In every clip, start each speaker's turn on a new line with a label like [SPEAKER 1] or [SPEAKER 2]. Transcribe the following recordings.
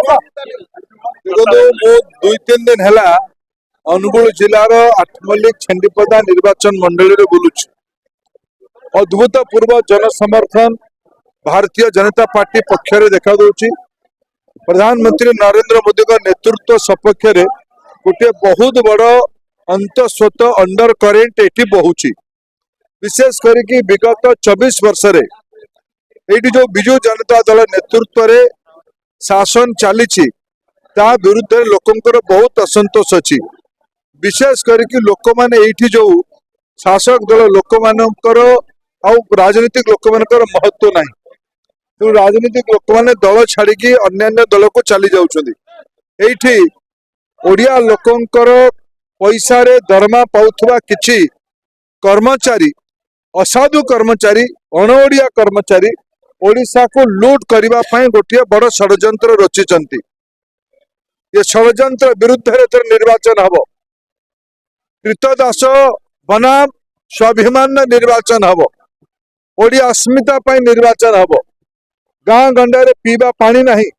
[SPEAKER 1] देखो दुई तीन दिन है अनुगुल जिलार आठमल्लिक छेंडीपदा निर्वाचन मंडली रे बुलुछ अद्भुतपूर्व जनसमर्थन भारतीय जनता पार्टी पक्षरे देखा दूची। प्रधानमंत्री नरेंद्र मोदी का नेतृत्व सपक्ष रे गोटे बहुत बड़ अंतस्वत अंडर करेंट एटी बहुची। विशेष करके विगत 24 वर्ष रे एटी जो बिजु जनता दल नेतृत्व रे शासन चली ता विरुद्ध लोकंकर बहुत असंतोष अच्छी। विशेष करके लोक माने एठी जो शासक दल लोक मानकर आउ राजनीतिक लोक मानकर महत्व नहीं। तो राजनीतिक लोक माने दल छाड़ी अन्य दल को चली जाउछंदी। एठी ओडिया लोकंकर पैसा रे दरमा पाउथबा किछि कर्मचारी असाधु कर्मचारी अणओडिया कर्मचारी ओडिशा को लूट करबा पई गोटे बड़ षड्यंत्र रचिचंती। ये षड्यंत्र विरुद्ध निर्वाचन हम कृतदास बनाम स्वाभिमान निर्वाचन हम ओडिया अस्मिता पई निर्वाचन हम। गाँ गंडारे पीवा पानी नहीं,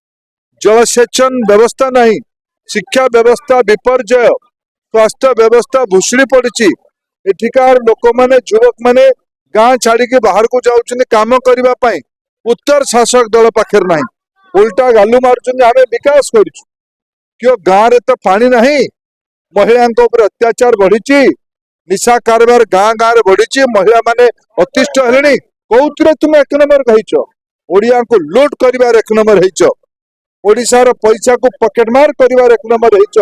[SPEAKER 1] जलसेचन व्यवस्था नहीं, शिक्षा व्यवस्था विपर्जय, स्वास्थ्य व्यवस्था भुसुड़ी पड़ी। एठिकार लोक माने युवक माने गाँ छाड़ी बाहर को जाउछन काम करबा पई उत्तर शासक दल पाखे नहीं। उल्टा गालू मारुछन आमे विकास करिछु क्यों गाँव रे तो पानी नहीं। महिला अत्याचार बढ़ी, निशा कारबार गाँ गाँव रे बढ़ी, महिला माने अतिष्ठ हेलेनी। कौथिरे तुम एक नंबर कहिछ ओडिया को लूट करिवार एक नंबर हेछ। ओडिशार पैसा को पॉकेट मार करिवार एक नंबर हेछ।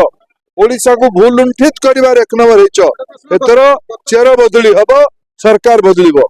[SPEAKER 1] ओडिशा को भूल लुंठित करिवार एक नंबर हेछ। एतर चेर बदली हबो, सरकार बदलिबो।